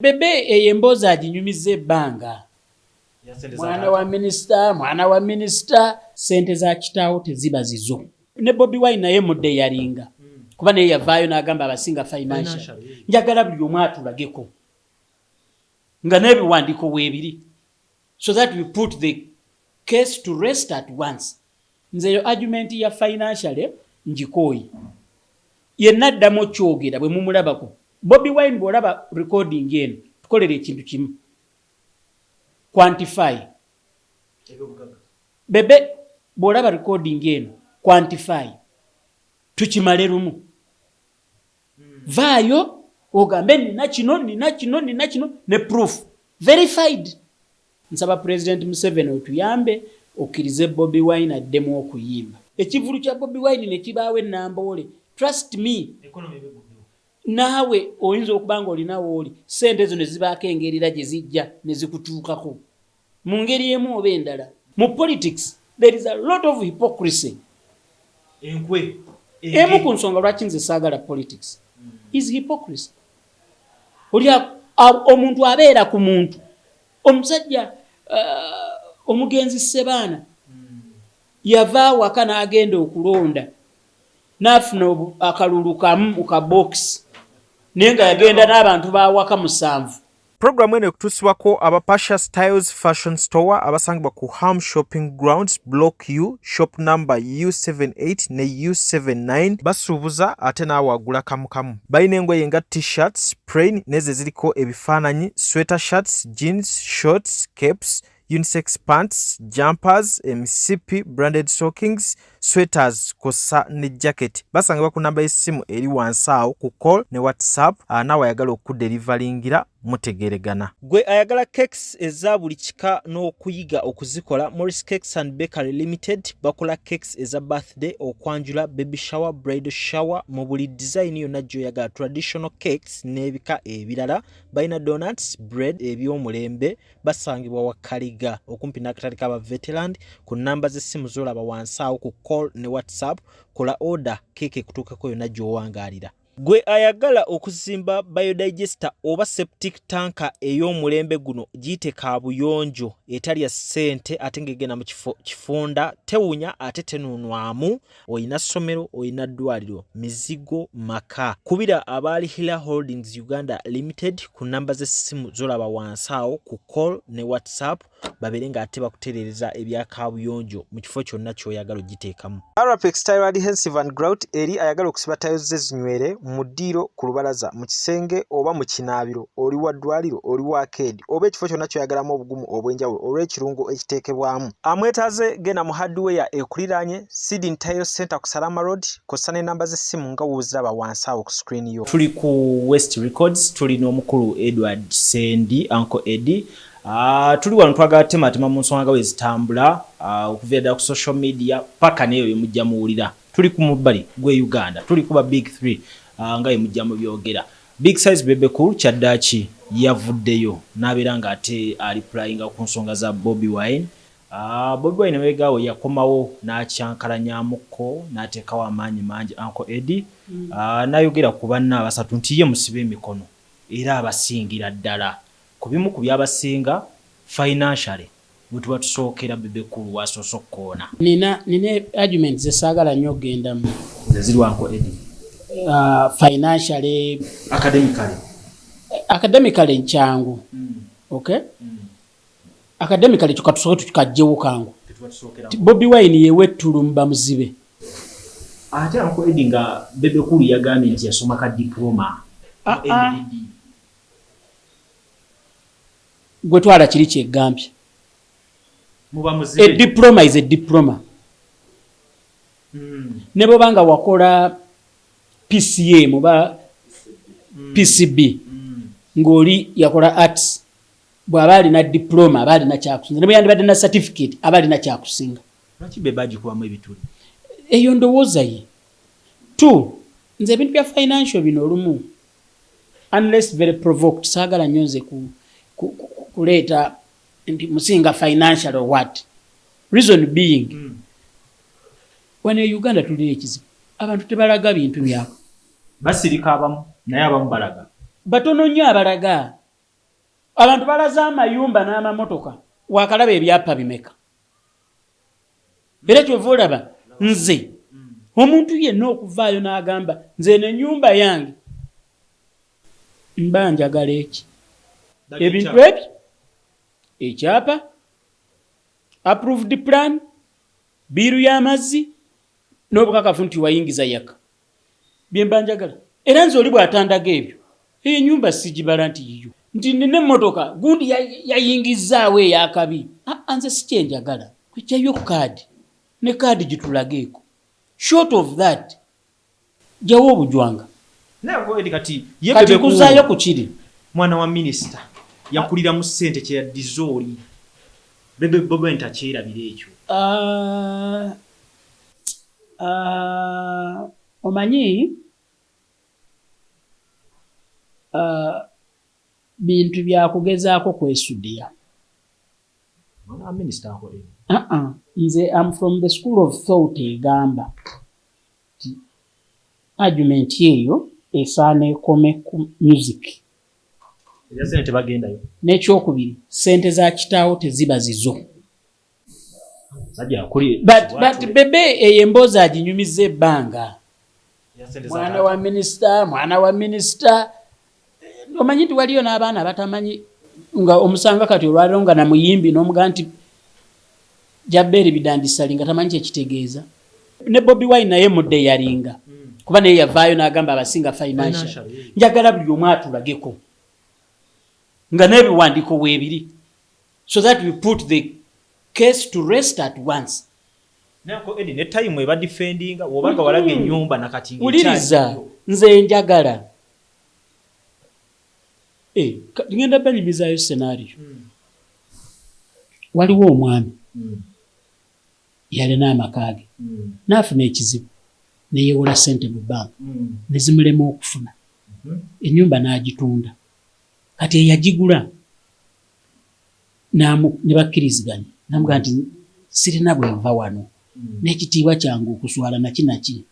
Bebe eyemboza aginyumize ebbanga. Mwana wa minister sente za kitaawo teziba zizo. Ne Bobi Wine naye mudde yalinga. Kuba naye yavaayo n'agamba abasinga financial. Njagala buli omu atulageko. Nga n'ebiwandiiko weebiri. So that we put the case to rest at once. Nze yo argument ya financial njikoyi. Yenna addamu kyogera bwe mumulabako. Bobi Wine bw'olaba recording eno tukolere ekintu kimu. Quantify. Bebe bw'olaba recording eno quantify. Tukimale lumu. Vaayo ogambe nina kino ne proof. Verified. Nsaba President Museveni otuyambe okkirize Bobi Wine addemu okuyimba. Ekivulu kya Bobi Wine ne kibaawe Namboole. Trust me. Naawe oyinza okubanga olinawo oli sente ezo ne zibaako engeri gye zijja ne zikutuukako. Mu ngeri emu oba endala. Mu politics there is a lot of hypocrisy. Emu ku nsonga lwaki nze saagala politics is hypocrisy. Oli omuntu abeera ku muntu. Omusajja omugenzi Sebaana yava waka n'agenda okulonda n'afuna akalulu kamu mu kabox naye nga yagenda n'abantu bawaka 7. Programu eno ekutuusibwako aba Pasha Styles Fashion Store abasangibwa ku Ham Shopping Grounds Block U shop number U78 ne U79 basuubuza ate naawe agula kamu. Balina engoye nga t-shirts, plain nezo ziriko ebifaananyi, sweater shirts, jeans, shorts, capes, unisex pants, jumpers, MCP, branded stockings, sweaters, kosa ne jacket. Basangibwa ku namba y'essimu eri wansi awo ku call ne WhatsApp naawe ayagala okuderivalingira mutegeregana. Gwe ayagala cakes eza buli kika n'okuyiga okuzikola, Morris Cakes and Bakery Limited bakola cakes eza birthday, okwanjula, baby shower, bridal shower, mu buli design yonna gy'oyagala, traditional cakes n'ebika ebirala. Balina donuts, bread, eby'omulembe. Basangibwa Wakaliga okumpi n'akatale k'aba veteran. Ku namba z'essimu z'olaba wansi awo ku call ne WhatsApp, kola order keeke kutuukako yonna gy'owangaalira. Gwe ayagala okuzimba biodigester oba septic tanka ey'omulembe guno giyite kaabuyonjo etali ya ssente ate ng'egenda mu kifunda, tewunya ate tenuunwamu, oyina ssomero, oyina ddwaliro, mizigo, maka. Kubira abaali Hila Holdings Uganda Limited ku namba z'essimu z'olaba wansi awo ku call ne WhatsApp babere ng'ate bakutereereza ebya kaabuyonjo mu kifo kyonna ky'oyagala ogiteekamu. Arapex Tile Adhesive and Grout eri ayagala okusiba tayo ze zinywere mu ddiiro, ku lubalaza, mu kisenge oba mu kinaabiro, oli wa ddwaliro, oli wa arcade oba ekifo kyonna ky'oyagalamu obugumu obw'enjawulo olw'ekirungo ekiteekebwamu. Amwetaaze genda mu hardware ekuliraanye Sidin Tile Center ku Salama Road, kosa n'ennamba z'essimu nga wooziraba wansi awo ku screen yo. Tuli ku West Records, tuli n'omukulu Eddy Sendi, Uncle Eddy. Tuli wano twagala tematema mu nsonga we zitambula okuva ku social media paka neyo mujja muwulira. Tuli ku mubbali gwe Uganda, tuli kuba big 3 nga mujja mu byogera. Big size Bebe Cool Kyaddaaki yavuddeyo n'abeera nga ate ali playing ku nsonga za Bobi Wine. Bobi Wine wegawo yakomawo n'akyankalanyamuko n'ateekawo amaanyi mangi Uncle Eddy. N'ayogera ku banna abasatu nti ye musibe emikono era abasingira ddala. Kubimu ku byabasinga financially bwe tusookera Bebe Cool wasoose okkoona. Nina argument zesaagala nnyo ogendamu. Ziri Uncle Eddy. Financially, academically nkyangu. Okay? Academically tukatusoke tukajjewo kangu. Bobi Wine yewe tulumba muzibe. Ate Uncle Eddy nga Bebe Cool yagambye nti yasoma ka diploma. Gwe twala kiri kyegambye. Muba muzibe. A diploma is a diploma. Ne bw'obanga wakola PCA muba PCB ng'oli yakola arts bw'aba alina diploma aba alina kyakusinga ne bwe yandibadde na certificate aba alina kyakusinga. Lwaki Bebe agikubamu ebituli? Eyo ndowooza ye. 2 nze ebintu bya financial bino olumu unless very provoked saagala nnyo nze kuleeta nti musinga financial or what. Reason being when Uganda tulina ekizibu abantu tebalaga bintu byako. Basirika abamu naye abamu balaga. Batono nnyo abalaga. abantu balaza amayumba n'amamotoka wakalaba ebyapa bimeka era kyova olaba nze omuntu yenna okuvaayo n'agamba nze n'ennyumba yange mba njagala eki ebintu ebyo ekyapa approved plan biiru y'amazzi n'obukakafu nti wayingiza yaka bye mba njagala era nze oli bw'atandaga ebyo ennyumba sigibala nti yiyo nti nina emmotoka gundi yayingizaawo eyakabi nze si kyenjagala kwejjayo kaadi ne kaadi gitulageeko short of that jawo obujwanga kati kuzaayo ku kiri mwana wa minisita yakulira mu ssente kye yaddiza oli Bebe Bobi ntakyerabira ekyo omanyi bintu byakugezaako kwesudya nze am from the school of thought egamba argument eyo esaana ekome ku music n'ekyokubiri sente za kitaawo teziba zizo but Bebe eyo emboozi aginyumiza ebbanga mwana wa minisita omanyi nti waliyo n'abaana batamanyi nga omusanga kati olwaliro nga namuyimbi n'omugaa nti jabbeeri bidandisali nga tamanyi kyekitegeeza ne Bobi Wine naye mudde yalinga kuba naye yavaayo n'agamba abasinga financial njagala buli omu atulageko nga n'ebiwandiiko weebiri so that we put the case to rest at once. Nako Eddy ne time eba defending wobanga walaga ennyumba nakati ngi uliriza nze njagala ngenda banyimizayo scenario waliwo omwami yalina amakage n'afuna ekizibu neyewola ssente mu banka nezimulema okufuna ennyumba n'agitunda kati eyagigula ne bakkiriziganya namugaa nti sirina bwenva wano n'ekitiibwa kyange okuswala nakinaki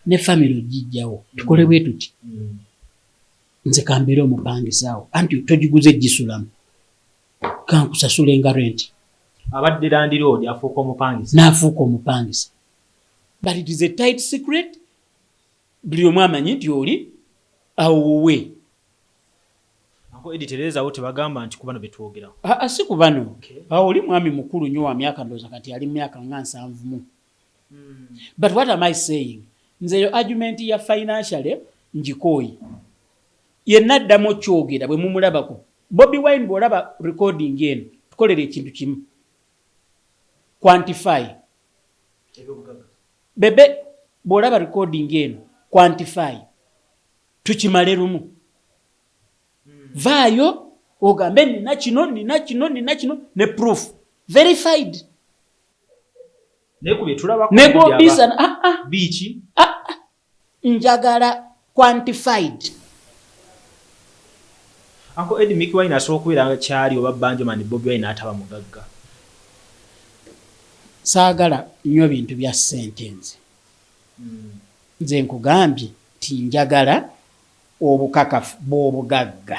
ne famire ogijjawo tukole bwe tuti nze kambeera omupangisaawo anti togiguze gisulamu kankusasule nga rent abadde landlord afuuka omupangisa n'afuuka omupangisa but it is a tight secret buli omu amanyi nti oli awuwe Eddy tereza tebagamba nti kubano betwogera si kubano awo oli mwami mukulu nnyo wa myaka ndooza kati ali mu myaka nga 7 but what am I saying nze eyo argument ya financially njikooyi yenna addamu okyogera bwe mumulabako Bobi Wine bw'olaba recording eno tukolere ekintu kimu quantify Bebe bw'olaba recording eno quantify tukimale lumu vaayo ogambe nina kino ne proof verified negobisa bichi njagala quantified Uncle Eddy Mickey Wine asobola okubeera kyali oba Banjoman Bobi Wine ataba mugagga saagala nnyo bintu bya sentence nze nkugambye ti njagala obukakafu bw'obugagga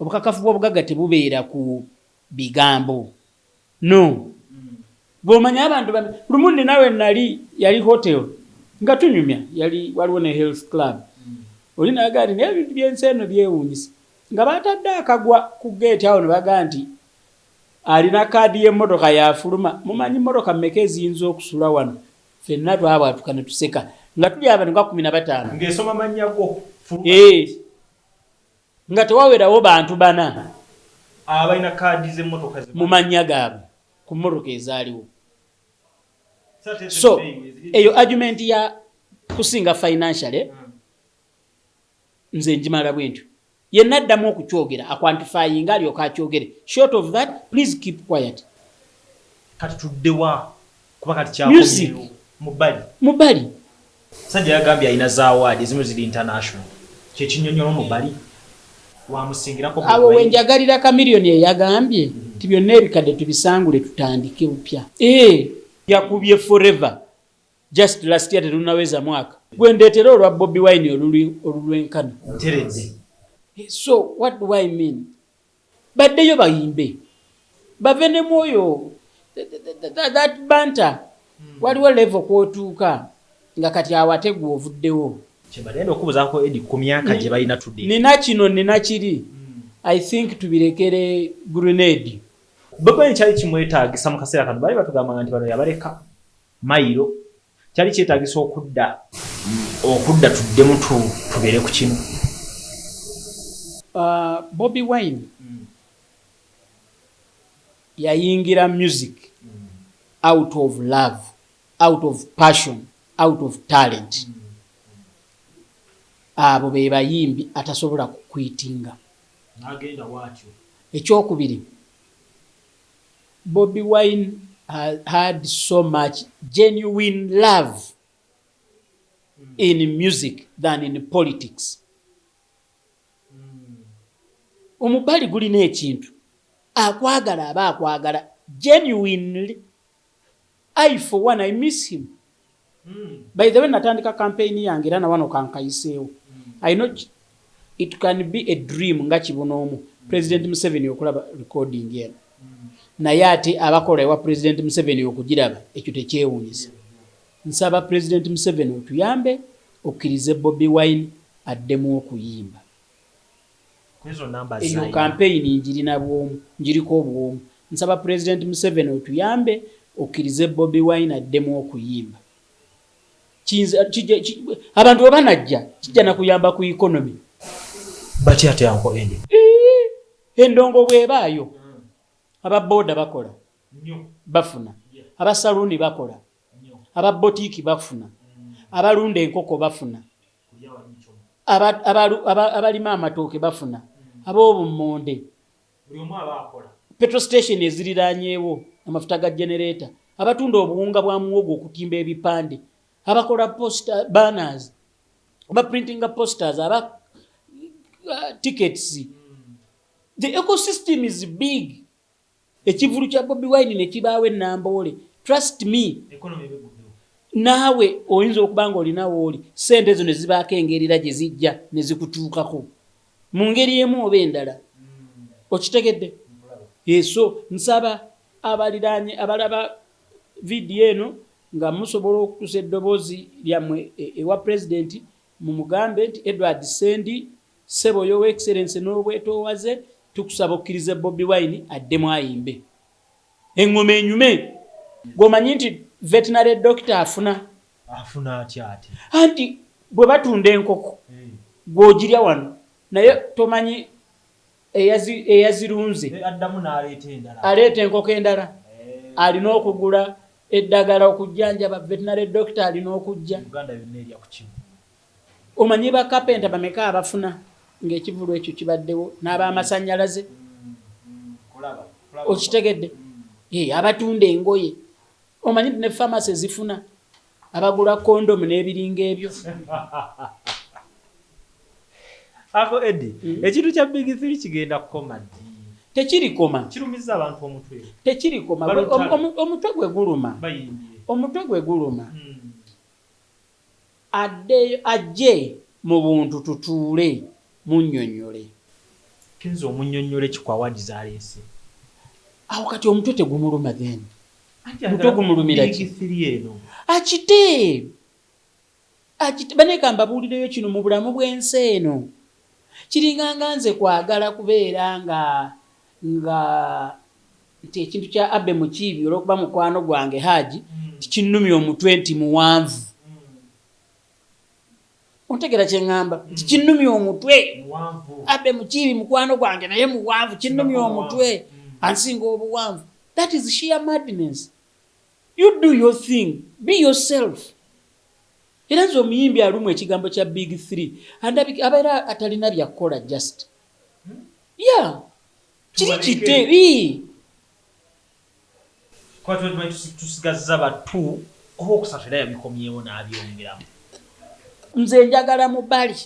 obukakafu bw'obugagga tebubeera ku bigambo no bw'omanya abantu lumundi nawe nali yali hotel nga tunyumya yali waliwo ne health club oli nagandi naye ebintu byensi eno byewuunyisa nga batadde akagwa ku gate awo ne bagaa nti alina kaadi y'emmotoka yafuluma mumanyi mmotoka mmeka eziyinza okusula wano ffenna twabwatuka ne tuseka nga tuli abantu nga 15 ng'esoma mannya go nga tewawerawo bantu bana abalina kaadi z'emmotoka mu mannya gaabwe ku mmotoka ezaaliwo so eyo argument ya kusinga financially nze njimala bwentyo yenna addamu okukyogera aquantifying alyoka akyogere short of that please keep quiet kati tuddewa kuba kati kyakomyewo mubali sajja yagambye alina zaawadi ezimu ziri international kyekinyonyola mubali wamusingirako abo wenjagalira kamiliyoni eyagambye ti byonna ebikadde tubisangule tutandike bupya yakubye forever just last year terunaweza mwaka gwendeetera olwa Bobi Wine olulwenkana teredde So what do I mean? Baddeyo bayimbe bave ne mwoyo that banter waliwo level kwotuuka nga kati awategwa ovuddewo kyebagenda okubuzaako Eddy ku myaka gye balina tudde nina kino nina kiri I think tubirekere grenade Bobi kyali kimwetaagisa mu kaseera kano bali batugamba nti bano yabaleka mayiro kyali kyetaagisa okudda tuddemu tubeere ku kino Bobi Wine yayingira music out of love, out of passion, out of talent. Abo be bayimbi atasobola kukwitinga. Nagenda watyo. Ekyokubiri, Bobi Wine had so much genuine love in music than in politics. Omubali gulina ekintu akwagala aba akwagala genuinely. I for one I miss him. By the way natandika campaign yange era na wano kankayiseewo. I know it can be a dream nga kibonomu President Museveni okulaba recording yena. Naye ate abakola ewa President Museveni okugiraba ekyo tekyewuunyisa. Nsaba President Museveni otuyambe okkirize Bobi Wine addemu okuyimba. Eyo campaign njirina bwomu njiriko obwomu. Nsaba President Museveni otuyambe okkirize Bobi Wine addemu okuyimba. Abantu abanajja kijja na kuyamba ku economy. Bati ate yanko Eddy. Endongo bwebaayo. Aba boda bakola. Bafuna. Aba saluni bakola. Aba botiki bafuna. Abalunda enkoko bafuna. Abalima amatooke bafuna. Ab'obummonde. Buli omu abakola. Petrol station eziriranyeewo amafuta ga generator. Abatunda obuwunga bwa muwogo okutimba ebipande. Abakola poster banners. Aba printing posters, aba tickets. The ecosystem is big. Ekivulu kya Bobi Wine ne kibaawe Namboole. Trust me. Economy begudu. Naawe oyinza okubanga olinawo oli sente zo ne zibaako engeri gye zijja ne zikutuukako. Mu ngeri emu oba endala. Okitegedde? So nsaba abaliraanye abalaba video eno nga musobola okutusa eddoboozi lyammwe ewa president mu mugambe nti Eddy Sendi Sebo yo excellence n'obwetoowaze tukusaba okkirize Bobi Wine addemu ayimbe. Engoma enyume gomanyi nti veterinary doctor afuna atya ati anti bwe batunda enkoko gw'ogirya wano naye tomanyi eyazirunze addamu n'aleeta endala aleeta enkoko endala alina okugula eddagala okujjanjaba veterinary doctor alina okujja Uganda yonna erya ku kimu. Omanyi ba kapenta bameka abafuna ng'ekivulu ekyo kibaddewo n'ab'amasannyalaze okitegedde abatunda engoye omanyi ne pharmacy zifuna abagula kondomu n'ebiringa ebyo. Ako Eddy ekintu kya Big 3 kigenda kukoma ddi? Tekirikoma. Kirumiza abantu omutwe. Tekirikoma. Omutwe gwe guluma. Omutwe gwe guluma. Ajje mu buntu tutuule munnyonnyole. Kenzo omunnyonnyole kikwawadde zaleese. Awo kati omutwe tegumuluma then. Omutwe gumulumira ki? Big 3 eno. Akite baneka mbabuulireyo kino mu bulamu bw'ensi eno. Kiringanga nze kwagala kubeera nga nti ekintu kya Abe Mukiibi olw'okuba mukwano gwange Haji tikinnumya omutwe nti muwanvu. Ontegera kye ŋŋamba nti kinnumya omutwe. Abe Mukiibi mukwano gwange naye muwanvu kinnumya omutwe ansinga obuwanvu. That is sheer madness. You do your thing. Be yourself. Era nze omuyimbi alumu ekigambo kya Big 3 abeera atalina byakukola just. Yeah. Kiri kite. Kwa tusigaza batu oba okusatu era yabikomyewo n'abyongeramu. Nze njagala mubali.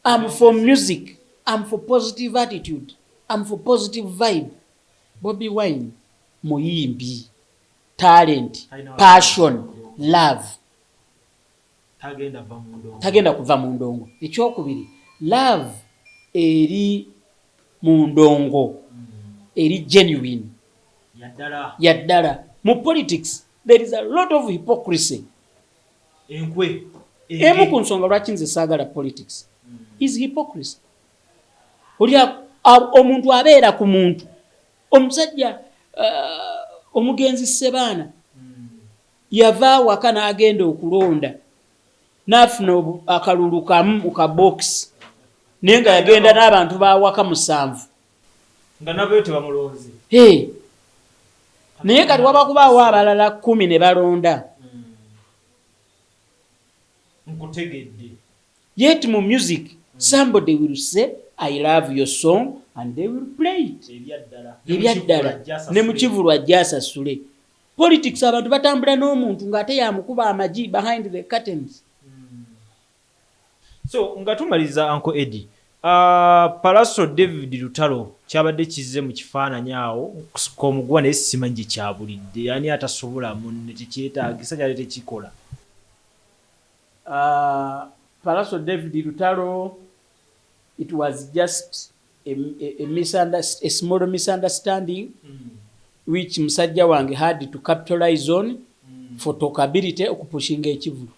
I'm for music. I'm for positive attitude. I'm for positive vibe. Bobi Wine muyimbi. Talent. Passion. Love. Tagenda kuva mu ndongo. Ekyokubiri love eri mundongo eri genuine yaddala mu politics there is a lot of hypocrisy emu ku nsonga lwaki nze saagala politics is hypocrisy omuntu abeera ku muntu omusajja omugenzi Sebaana yava waka n'agenda okulonda n'afuna akalulu kamu ku kabokisi naye nga yagenda n'abantu bawaka 7 nga nabo tebamulonze naye kati waba kubaawo abalala 10 ne balonda nkutegedde yet mu music somebody will say I love your song and they will play it ebyaddala ne mu kivulu ajja asasule politics abantu batambula n'omuntu ng'ate yamukuba amagi behind the curtains. So nga tumaliza Uncle Eddy, Palaso David Lutalo kyabadde kizze mu kifaananyi awo k'omugwa naye simanyi gye kyabulidde yani atasobola munne tekyetaagisa kyali tekikola. Palaso David Lutalo, it was just a small misunderstanding which musajja wange had to capitalize on for talkability okupushinga ekivulu.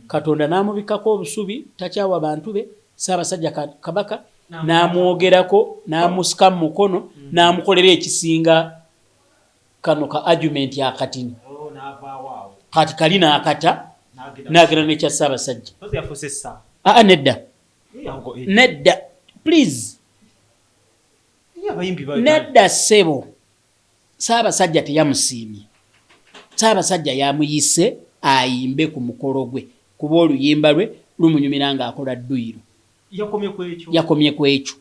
Katonda n'amubikako obusubi takyawa bantu be Ssaabasajja Kabaka n'amwogerako n'amusika mu mukono n'amukolera ekisinga kano ka argument yakatini kati kali n'akata n'agenda n'ekya Ssaabasajja. Nedda please nedda ssebo Ssaabasajja teyamusiimye. Ssaabasajja yamuyise ayimbe ku mukolo gwe kuba oluyimba lwe lumunyumira ng'akola dduyiro. Yakomye ku ekyo.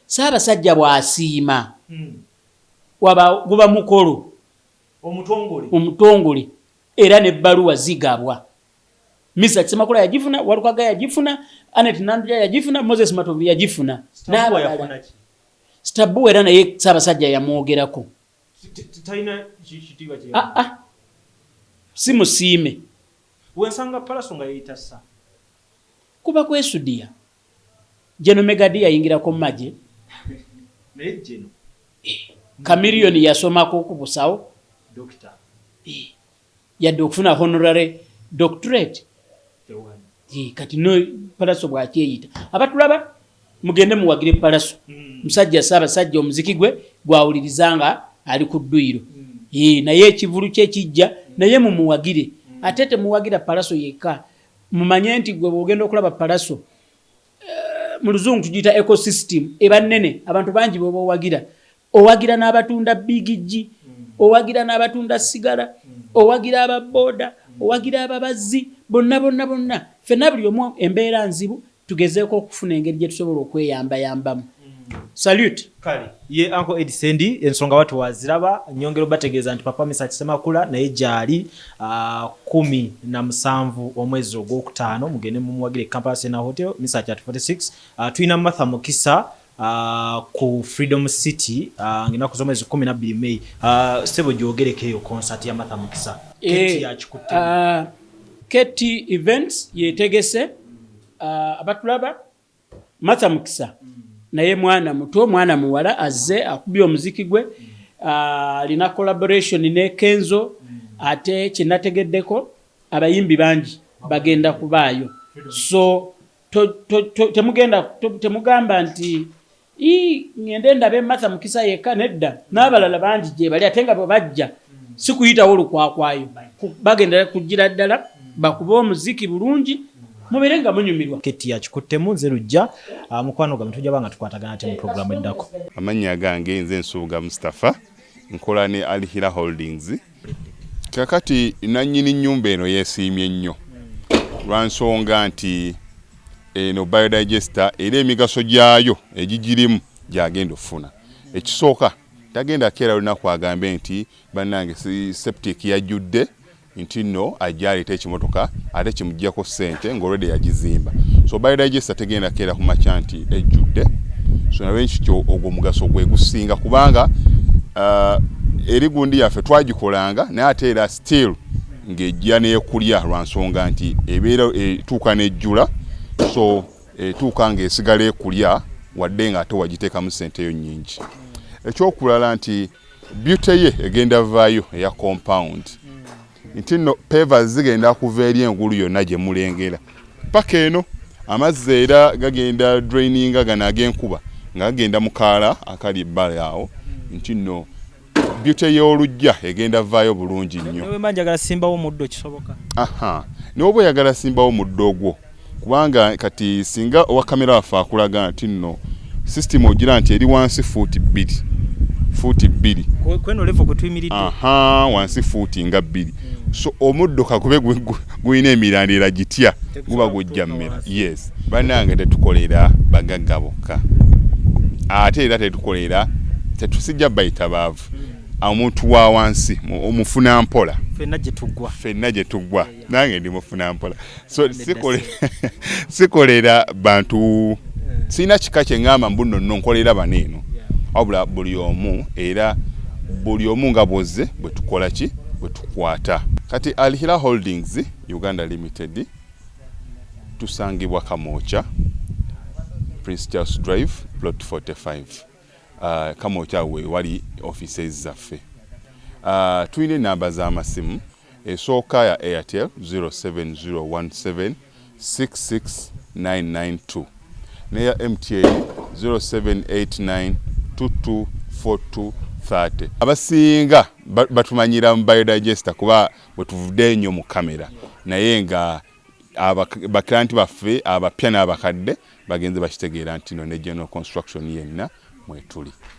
Ssaabasajja bw'asiima guba mukolo omutongole era n'ebbaluwa zigabwa. Misa Kisemakula yagifuna, Walukaga yagifuna, Anet Nandja yagifuna, Moses Matovu yagifuna. Stabu era naye Ssaabasajja yamwogerako. Si musiime. Wensanga Palaso nga yeyitassa. Kuba kwesudia. Jeno Megadi yayingirako mu magye. Naye Jeno. Kamiliyoni yasomako ku busawo. Doctor. Yadde okufuna honorary doctorate. Kati no Palaso bw'akyeyita. Abatulaba mugende muwagire Palaso. Musajja Ssaabasajja omuziki gwe gwawulirizanga ali ku dduyiro. Naye ekivulu kye kijja naye mumuwagire. Ate temuwagira Palaso yekka. Mumanye nti gwe bw'ogenda okulaba Palaso mu luzungu tugiyita ecosystem eba nnene abantu bangi bwe bowagira. Owagira n'abatunda bigiji, owagira n'abatunda sigala, owagira ababoda, owagira ababazzi, bonna. Ffenna buli omu embeera nzibu tugezeeko okufuna engeri gye tusobola okweyambayambamu. Salute. Kale. Ye Uncle Eddy Sendi ensonga watu waziraba nyongero bategeeza nti papa Misa Kisemakula naye gyali 17 omwezi ogwokutaano mugende mumuwagire Kampala Sena Hotel Misa 46. Tuyina Martha Mukisa ku Freedom City nginaku z'omwezi 12 May. Sebo gyogerekeyo concert ya Martha Mukisa. Keti yakikutte. Keti events yetegese abatulaba Martha Mukisa. Naye mwana muto mwana muwala azze akubye omuziki gwe alina collaboration ne Kenzo ate kinategeddeko abayimbi bangi bagenda kubaayo. So temugamba nti ngende ndabe Martha Mukisa yekka nedda n'abalala bangi gye bali ate nga bwe bajja si kuyitawo lukwakwayo bagenda kugira ddala bakuba omuziki bulungi muberenga munyumirwa. Keti yakikuttemu nze lujja mukwano gwa tujja banga tukwatagana ate mu programu eddako. Amannya gange nze Nsuuga Mustafa nkola ne Alihira Holdings. Kakati nannyini nnyumba eno yeesiimye nnyo lwansonga nti eno biodigester era emigaso gyayo egigirimu gyagenda ofuna. Ekisooka tagenda keera lunaku agambe nti bannange septic yajjudde nti no ajjalita ekimotoka ate kimuggyako ssente ng'olwedde yagizimba. So biodigester tegenda keera ku makya nti ejjudde. So nawe nkityo ogwo mugaso gwe gusinga kubanga eri gundi yaffe twagikolanga naye ate era still ng'ejja n'ekulya lwa nsonga nti ebeera etuuka n'ejjula. So etuuka ng'esigala ekulya wadde ng'ate wagiteekamu ssente yo nnyingi. Ekyokulala nti beauty ye egenda vaayo eya compound nti nno pavers zigenda kuva eri engulu yonna gye mulengera paka eno amazzi era gagenda draininga gano ag'enkuba nga gagenda mu kaala akali ebbali awo nti nno beauty y'olujja egenda vaayo bulungi nnyo. Newe manjagala simbawo muddo kisoboka. N'oba oyagala simbawo muddo ogwo kubanga kati singa owa kamera waffe akulaga nti nno system ogira nti eri wansi fuuti 2 kweno level kutuyimiridde wansi fuuti nga 2 so omuddo kakube guyina emirandira gitya guba gujja mmera. Yes, bannange tetukolera bagagga bokka ate era tetusijja bayita baavu omuntu wa wansi omufuna mpola fenna gye tuggwa nange ndi mufuna mpola so sikolera bantu sina kika kye ngamba mbuno nno nkolera baneeno wabula buli omu nga bwozze bwe tukola ki bwe tukwata. Kati Alihira Holdings Uganda Limited tusangibwa Kamoocha Prince Charles Drive plot 45 Kamoocha we wali offices zaffe. Tuyina namba z'amasimu esooka ya Airtel 07017669992 neya MTN 0789224230. Abasinga batumanyira mu biodigester kuba bwe tuvudde nnyo mu kamera naye nga baklanti baffe abapya n'abakadde bagenze bakitegeera nti no ne general construction yenna mwetuli.